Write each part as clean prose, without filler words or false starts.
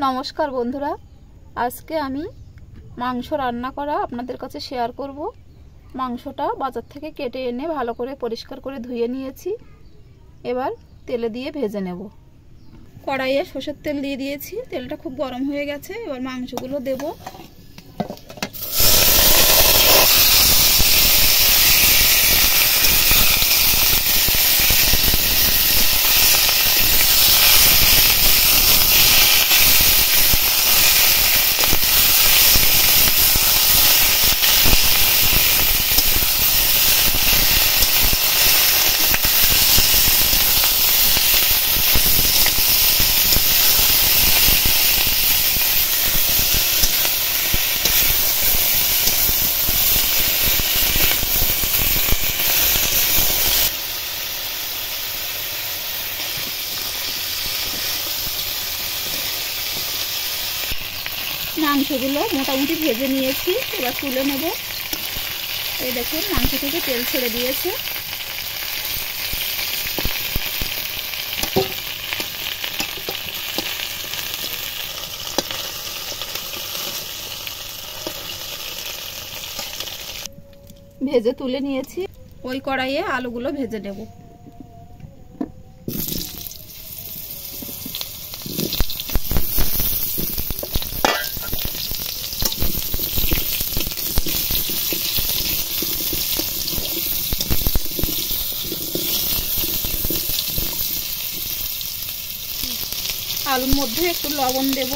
নমস্কার বন্ধুরা, আজকে আমি মাংস রান্না করা আপনাদের কাছে শেয়ার করব। মাংসটা বাজার থেকে কেটে এনে ভালো করে পরিষ্কার করে ধুয়ে নিয়েছি। এবার তেলে দিয়ে ভেজে নেব। কড়াইয়ে সরষের তেল দিয়ে দিয়েছি, তেলটা খুব গরম হয়ে গেছে। এবার মাংসগুলো দেব। মাংসগুলো মোটামুটি ভেজে নিয়েছি, এবার তুলে নেব। এই দেখুন, মাংস থেকে তেল ছেড়ে দিয়েছে। ভেজে তুলে নিয়েছি। ওই কড়াইয়ে আলুগুলো ভেজে নেব। আলুর মধ্যে একটু লবণ দেব,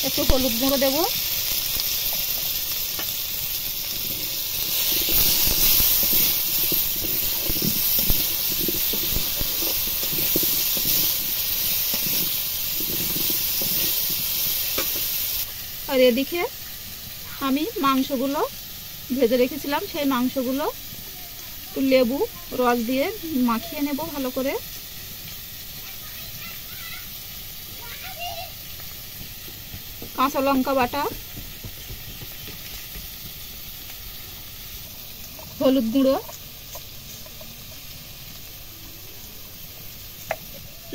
একটু হলুদ গুঁড়ো দেব, আর এদিকে আমি মাংসগুলো ভেজে রেখেছিলাম, সেই মাংসগুলো একটু লেবু রস দিয়ে মাখিয়ে নেব ভালো করে। কাঁচা লঙ্কা বাটা, হলুদ গুঁড়ো,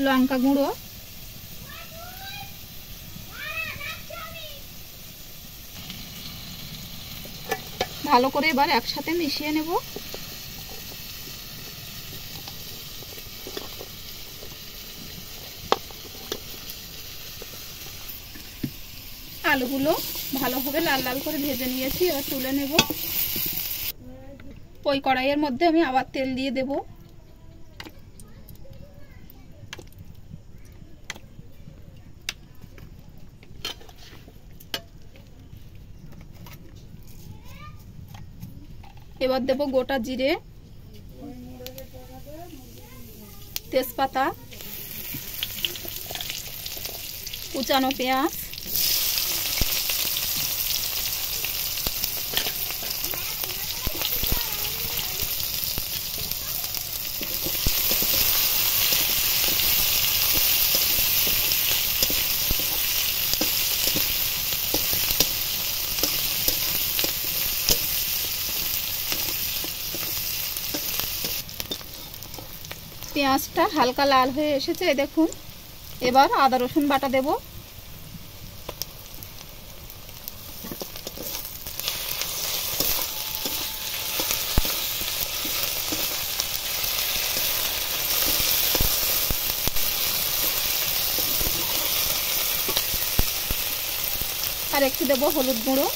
লঙ্কা গুঁড়ো, ভালো করে এবার একসাথে মিশিয়ে নেব। আলুগুলো ভালোভাবে লাল লাল করে ভেজে নিয়েছি, এবার তুলে নেব। ওই কড়াইয়ের মধ্যে আমি আবার তেল দিয়ে দেব। এবার দেব গোটা জিরে, তেজপাতা, কুচানো পেঁয়াজ, পেঁয়াজটা হালকা লাল হয়ে এসেছে, দেখুন। এবার আদা রসুন বাটা দেব। আর একটু দেব হলুদ গুঁড়ো।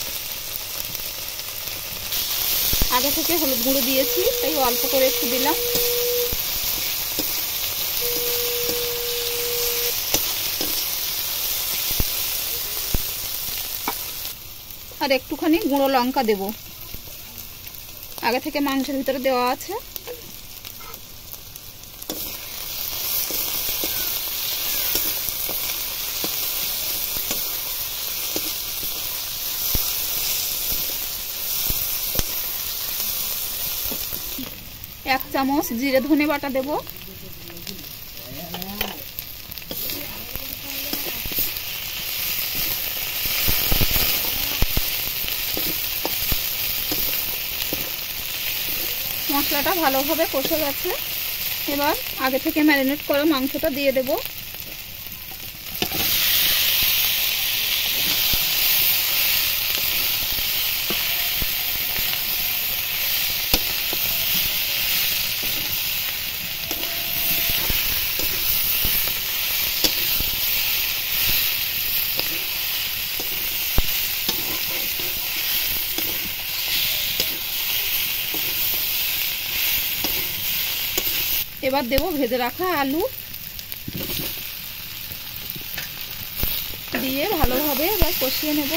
আগে থেকে হলুদ গুঁড়ো দিয়েছি, তাই অল্প করে একটু দিলাম। আর একটুখানি গুঁড়ো লঙ্কা দেব, আগে থেকে মাংসের ভিতরে দেওয়া আছে। এক চামচ জিরে ধনে বাটা দেব। মশলাটা ভালোভাবে কষে গেছে। এবার আগে থেকে ম্যারিনেট করা মাংসটা দিয়ে দেব। এবার দেব ভেজে রাখা আলু, দিয়ে ভালোভাবে এবার কষিয়ে নেব।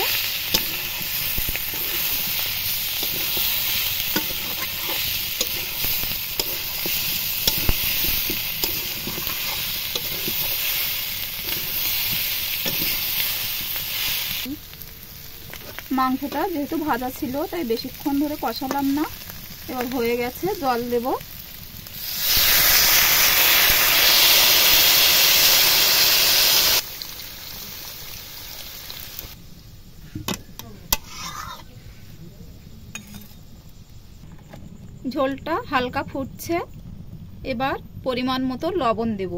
মাংসটা যেহেতু ভাজা ছিল তাই বেশিক্ষণ ধরে কষালাম না, এবার হয়ে গেছে। জল দেব। ঝোলটা হালকা ফুটছে, এবার পরিমাণ মতো লবণ দেব।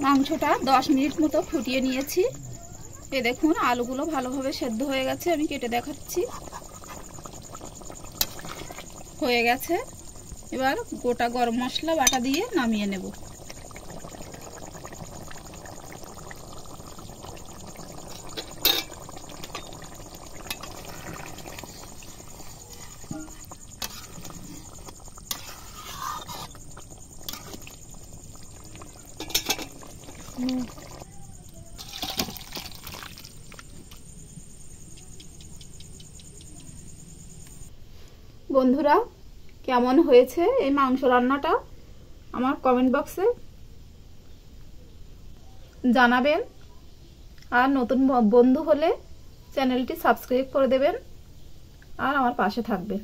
মাংসটা 10 মিনিট মতো ফুটিয়ে নিয়েছি। এই দেখুন আলুগুলো ভালোভাবে সেদ্ধ হয়ে গেছে, আমি কেটে দেখাচ্ছি। হয়ে গেছে। এবার গোটা গরম মশলা বাটা দিয়ে নামিয়ে নেব। বন্ধুরা, কেমন হয়েছে এই মাংস রান্নাটা আমার কমেন্ট বক্সে জানাবেন। আর নতুন বন্ধু হলে চ্যানেলটি সাবস্ক্রাইব করে দেবেন আর আমার পাশে থাকবেন।